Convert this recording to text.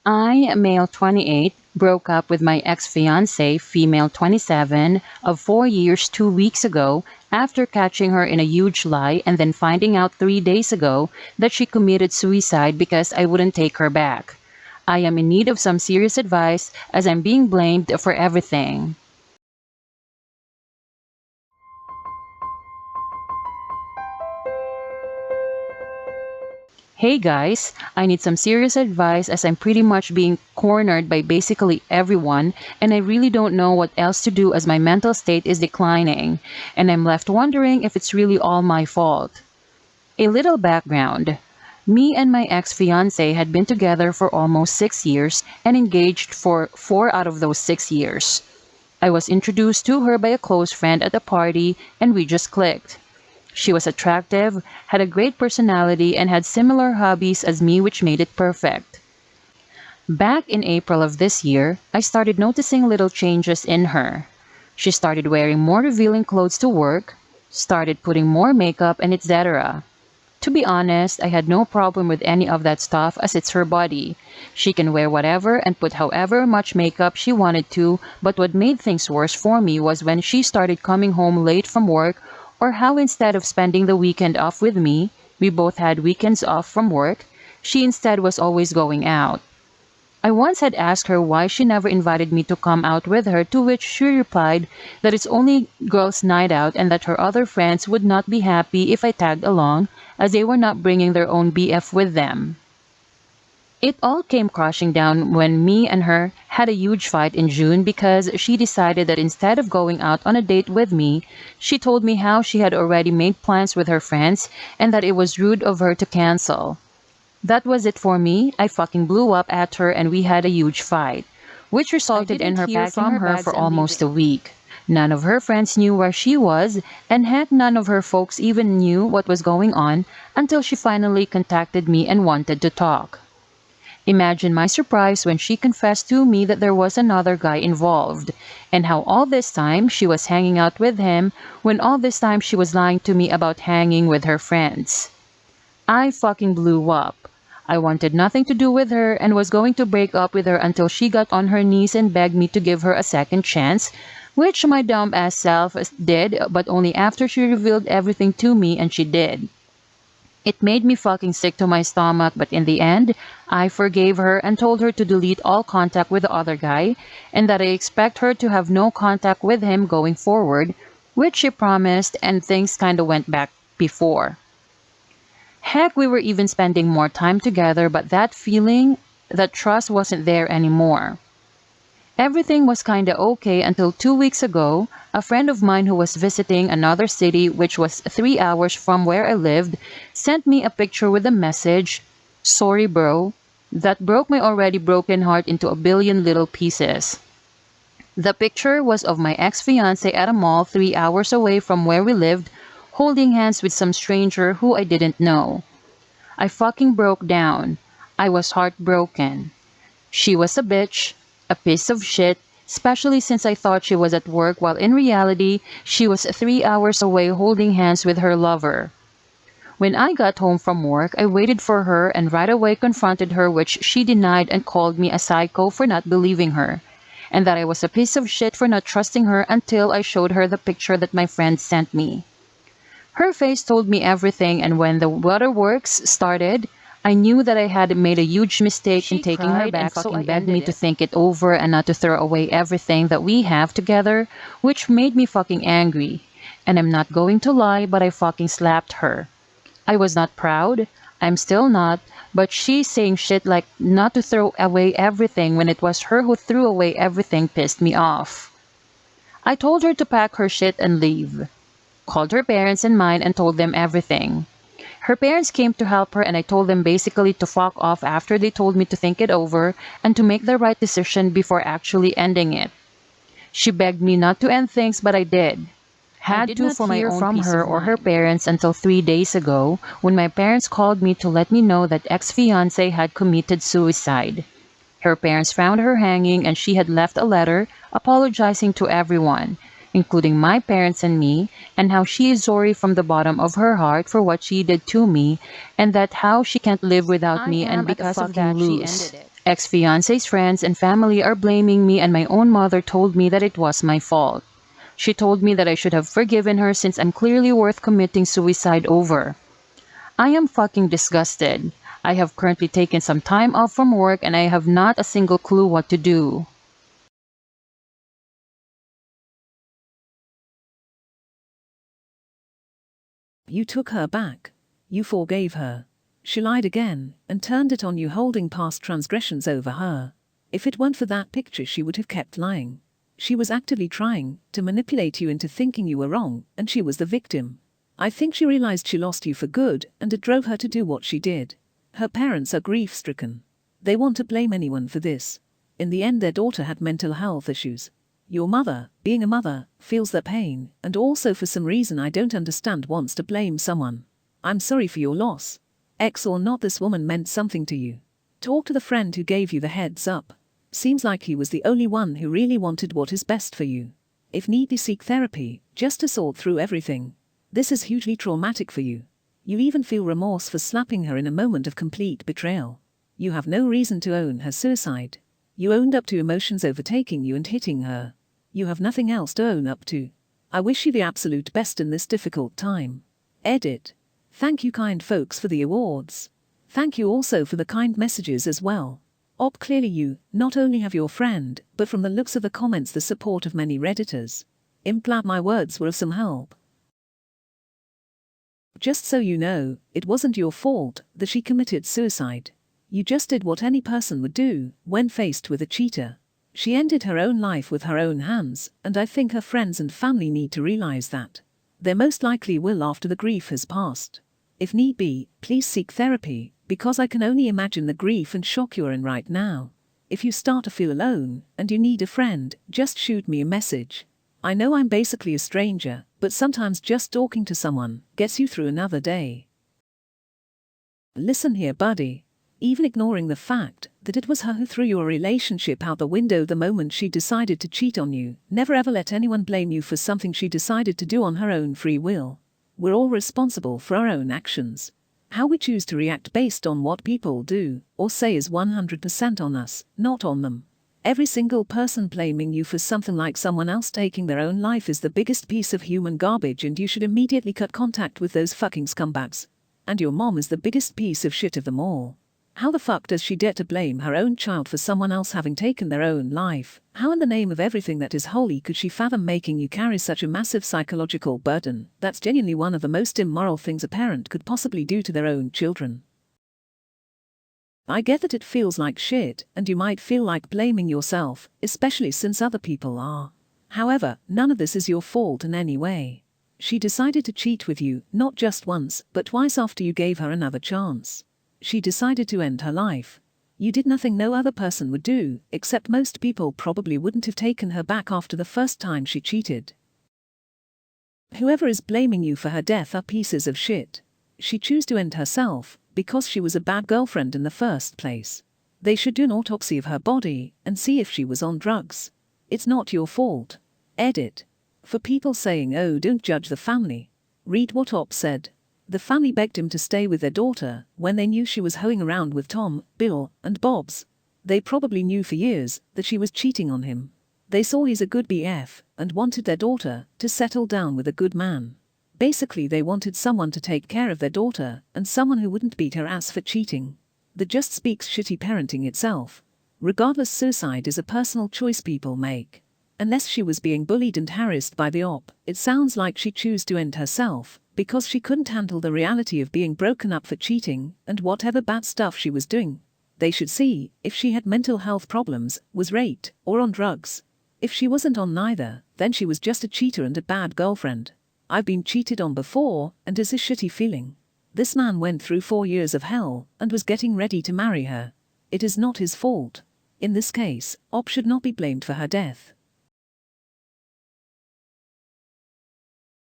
I, male 28, broke up with my ex-fiancée, female 27, of 4 years 2 weeks ago after catching her in a huge lie and then finding out 3 days ago that she committed suicide because I wouldn't take her back. I am in need of some serious advice as I'm being blamed for everything. Hey guys, I need some serious advice as I'm pretty much being cornered by basically everyone and I really don't know what else to do as my mental state is declining and I'm left wondering if it's really all my fault. A little background. Me and my ex-fiancé had been together for almost 6 years and engaged for 4 out of those 6 years. I was introduced to her by a close friend at a party and we just clicked. She was attractive, had a great personality, and had similar hobbies as me, which made it perfect. Back in April of this year, I started noticing little changes in her. She started wearing more revealing clothes to work, started putting more makeup, and etc. To be honest, I had no problem with any of that stuff as it's her body. She can wear whatever and put however much makeup she wanted to, but what made things worse for me was when she started coming home late from work or how instead of spending the weekend off with me, we both had weekends off from work, she instead was always going out. I once had asked her why she never invited me to come out with her, to which she replied that it's only girls' night out and that her other friends would not be happy if I tagged along as they were not bringing their own BF with them. It all came crashing down when me and her had a huge fight in June because she decided that instead of going out on a date with me, she told me how she had already made plans with her friends and that it was rude of her to cancel. That was it for me. I fucking blew up at her and we had a huge fight, which resulted in her packing her bags for almost a week. None of her friends knew where she was, and heck, none of her folks even knew what was going on until she finally contacted me and wanted to talk. Imagine my surprise when she confessed to me that there was another guy involved, and how all this time she was hanging out with him when all this time she was lying to me about hanging with her friends. I fucking blew up. I wanted nothing to do with her and was going to break up with her until she got on her knees and begged me to give her a second chance, which my dumb ass self did, but only after she revealed everything to me, and she did. It made me fucking sick to my stomach, but in the end, I forgave her and told her to delete all contact with the other guy and that I expect her to have no contact with him going forward, which she promised, and things kinda went back before. Heck, we were even spending more time together, but that feeling, that trust wasn't there anymore. Everything was kinda okay until 2 weeks ago, a friend of mine who was visiting another city which was 3 hours from where I lived sent me a picture with a message, "Sorry bro," that broke my already broken heart into a billion little pieces. The picture was of my ex-fiancé at a mall 3 hours away from where we lived, holding hands with some stranger who I didn't know. I fucking broke down. I was heartbroken. She was a bitch. A piece of shit, especially since I thought she was at work while in reality, she was 3 hours away holding hands with her lover. When I got home from work, I waited for her and right away confronted her, which she denied and called me a psycho for not believing her, and that I was a piece of shit for not trusting her until I showed her the picture that my friend sent me. Her face told me everything, and when the waterworks started, I knew that I had made a huge mistake in taking her back, so I begged me to think it over and not to throw away everything that we have together, which made me fucking angry. And I'm not going to lie, but I fucking slapped her. I was not proud. I'm still not, but she's saying shit like not to throw away everything when it was her who threw away everything pissed me off. I told her to pack her shit and leave. Called her parents and mine and told them everything. Her parents came to help her and I told them basically to fuck off after they told me to think it over and to make the right decision before actually ending it. She begged me not to end things, but I did. Had to for my own from her or her parents until 3 days ago when my parents called me to let me know that ex-fiancé had committed suicide. Her parents found her hanging and she had left a letter apologizing to everyone, including my parents and me, and how she is sorry from the bottom of her heart for what she did to me, and that how she can't live without me, and because of that she ended it. Ex-fiancé's friends and family are blaming me, and my own mother told me that it was my fault. She told me that I should have forgiven her since I'm clearly worth committing suicide over. I am fucking disgusted. I have currently taken some time off from work and I have not a single clue what to do. You took her back. You forgave her. She lied again, and turned it on you, holding past transgressions over her. If it weren't for that picture, she would have kept lying. She was actively trying to manipulate you into thinking you were wrong, and she was the victim. I think she realized she lost you for good, and it drove her to do what she did. Her parents are grief-stricken. They want to blame anyone for this. In the end, their daughter had mental health issues. Your mother, being a mother, feels their pain, and also for some reason I don't understand wants to blame someone. I'm sorry for your loss. Ex or not, this woman meant something to you. Talk to the friend who gave you the heads up. Seems like he was the only one who really wanted what is best for you. If need be, seek therapy, just to sort through everything. This is hugely traumatic for you. You even feel remorse for slapping her in a moment of complete betrayal. You have no reason to own her suicide. You owned up to emotions overtaking you and hitting her. You have nothing else to own up to. I wish you the absolute best in this difficult time. Edit. Thank you, kind folks, for the awards. Thank you also for the kind messages as well. Op, clearly you not only have your friend, but from the looks of the comments, the support of many Redditors. I'm glad my words were of some help. Just so you know, it wasn't your fault that she committed suicide. You just did what any person would do when faced with a cheater. She ended her own life with her own hands, and I think her friends and family need to realize that. They most likely will after the grief has passed. If need be, please seek therapy, because I can only imagine the grief and shock you're in right now. If you start to feel alone, and you need a friend, just shoot me a message. I know I'm basically a stranger, but sometimes just talking to someone gets you through another day. Listen here, buddy. Even ignoring the fact that it was her who threw your relationship out the window the moment she decided to cheat on you, never ever let anyone blame you for something she decided to do on her own free will. We're all responsible for our own actions. How we choose to react based on what people do or say is 100% on us, not on them. Every single person blaming you for something like someone else taking their own life is the biggest piece of human garbage, and you should immediately cut contact with those fucking scumbags. And your mom is the biggest piece of shit of them all. How the fuck does she dare to blame her own child for someone else having taken their own life? How in the name of everything that is holy could she fathom making you carry such a massive psychological burden? That's genuinely one of the most immoral things a parent could possibly do to their own children. I get that it feels like shit, and you might feel like blaming yourself, especially since other people are. However, none of this is your fault in any way. She decided to cheat with you, not just once, but twice after you gave her another chance. She decided to end her life. You did nothing no other person would do, except most people probably wouldn't have taken her back after the first time she cheated. Whoever is blaming you for her death are pieces of shit. She chose to end herself because she was a bad girlfriend in the first place. They should do an autopsy of her body and see if she was on drugs. It's not your fault. Edit. For people saying, oh, don't judge the family, read what Op said. The family begged him to stay with their daughter when they knew she was hoeing around with Tom, Bill, and Bob's. They probably knew for years that she was cheating on him. They saw he's a good BF and wanted their daughter to settle down with a good man. Basically, they wanted someone to take care of their daughter and someone who wouldn't beat her ass for cheating. That just speaks shitty parenting itself. Regardless, suicide is a personal choice people make. Unless she was being bullied and harassed by the Op, it sounds like she chose to end herself because she couldn't handle the reality of being broken up for cheating and whatever bad stuff she was doing. They should see if she had mental health problems, was raped, or on drugs. If she wasn't on neither, then she was just a cheater and a bad girlfriend. I've been cheated on before, and it's a shitty feeling. This man went through 4 years of hell and was getting ready to marry her. It is not his fault. In this case, Op should not be blamed for her death.